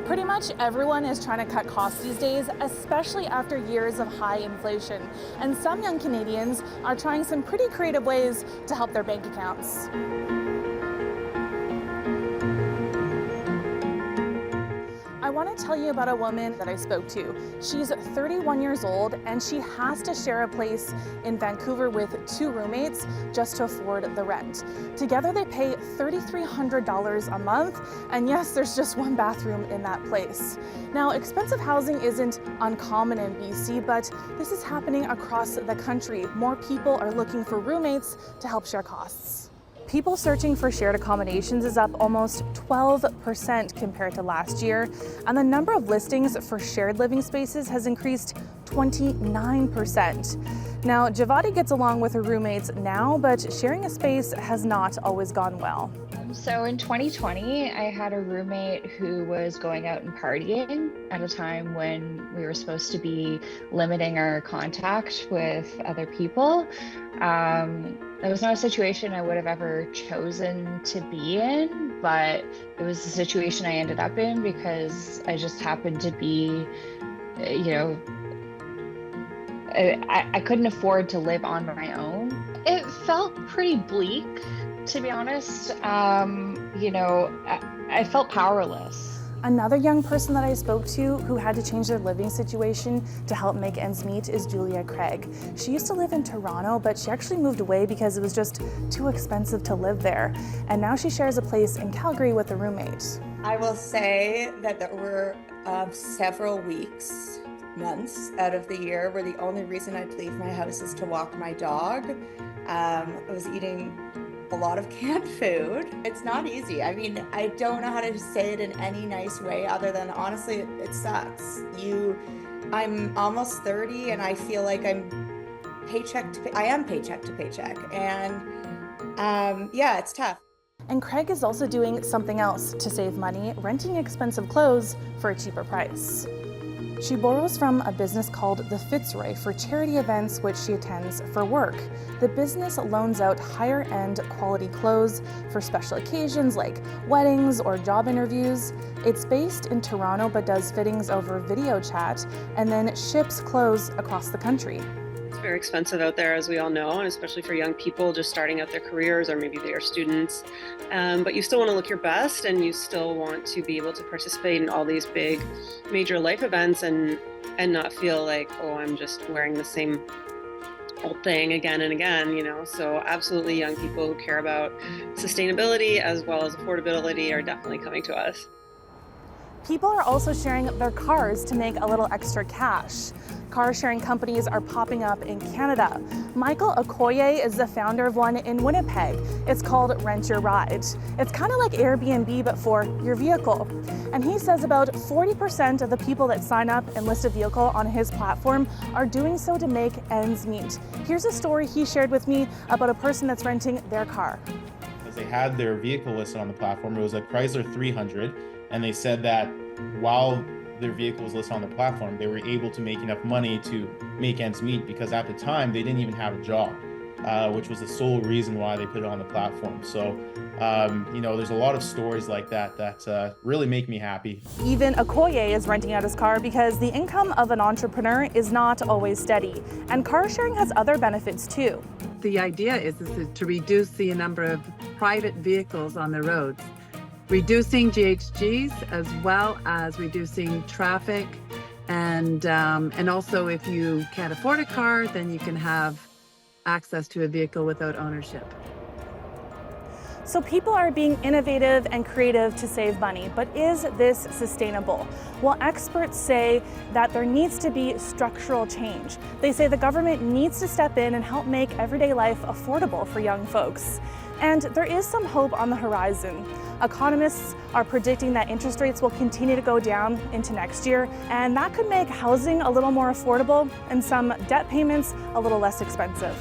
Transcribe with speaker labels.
Speaker 1: Pretty much everyone is trying to cut costs these days, especially after years of high inflation. And some young Canadians are trying some pretty creative ways to help their bank accounts. I want to tell you about a woman that I spoke to. She's 31 years old and she has to share a place in Vancouver with 2 roommates just to afford the rent. Together they pay $3,300 a month, and yes, there's just 1 bathroom in that place. Now, expensive housing isn't uncommon in BC, but this is happening across the country. More people are looking for roommates to help share costs. People searching for shared accommodations is up almost 12% compared to last year, and the number of listings for shared living spaces has increased 29%. Now, Javadi gets along with her roommates now, but sharing a space has not always gone well.
Speaker 2: So in 2020, I had a roommate who was going out and partying at a time when we were supposed to be limiting our contact with other people. It was not a situation I would have ever chosen to be in, but it was the situation I ended up in because I just happened to be, I couldn't afford to live on my own. It felt pretty bleak, to be honest. I felt powerless.
Speaker 1: Another young person that I spoke to who had to change their living situation to help make ends meet is Julia Craig. She used to live in Toronto, but she actually moved away because it was just too expensive to live there. And now she shares a place in Calgary with a roommate.
Speaker 3: I will say that there were several weeks, months out of the year where the only reason I'd leave my house is to walk my dog. I was eating a lot of canned food. It's not easy. I mean, I don't know how to say it in any nice way other than honestly, it sucks. I'm almost 30 and I feel like I am paycheck to paycheck. And yeah, it's tough.
Speaker 1: And Craig is also doing something else to save money, renting expensive clothes for a cheaper price. She borrows from a business called The Fitzroy for charity events which she attends for work. The business loans out higher-end quality clothes for special occasions like weddings or job interviews. It's based in Toronto but does fittings over video chat and then ships clothes across the country.
Speaker 4: It's very expensive out there, as we all know, and especially for young people just starting out their careers, or maybe they are students. But you still want to look your best, and you still want to be able to participate in all these big major life events and not feel like, oh, I'm just wearing the same old thing again and again, So absolutely, young people who care about sustainability as well as affordability are definitely coming to us.
Speaker 1: People are also sharing their cars to make a little extra cash. Car sharing companies are popping up in Canada. Michael Okoye is the founder of one in Winnipeg. It's called Rent Your Ride. It's kind of like Airbnb, but for your vehicle. And he says about 40% of the people that sign up and list a vehicle on his platform are doing so to make ends meet. Here's a story he shared with me about a person that's renting their car.
Speaker 5: They had their vehicle listed on the platform. It was a Chrysler 300, and they said that while their vehicle was listed on the platform, they were able to make enough money to make ends meet because at the time they didn't even have a job, which was the sole reason why they put it on the platform. So, there's a lot of stories like that really make me happy. Even
Speaker 1: Okoye is renting out his car because the income of an entrepreneur is not always steady, and car sharing has other benefits too.
Speaker 6: The idea is to reduce the number of private vehicles on the roads, reducing GHGs as well as reducing traffic, and also if you can't afford a car, then you can have access to a vehicle without ownership.
Speaker 1: So people are being innovative and creative to save money, but is this sustainable? Well, experts say that there needs to be structural change. They say the government needs to step in and help make everyday life affordable for young folks. And there is some hope on the horizon. Economists are predicting that interest rates will continue to go down into next year, and that could make housing a little more affordable and some debt payments a little less expensive.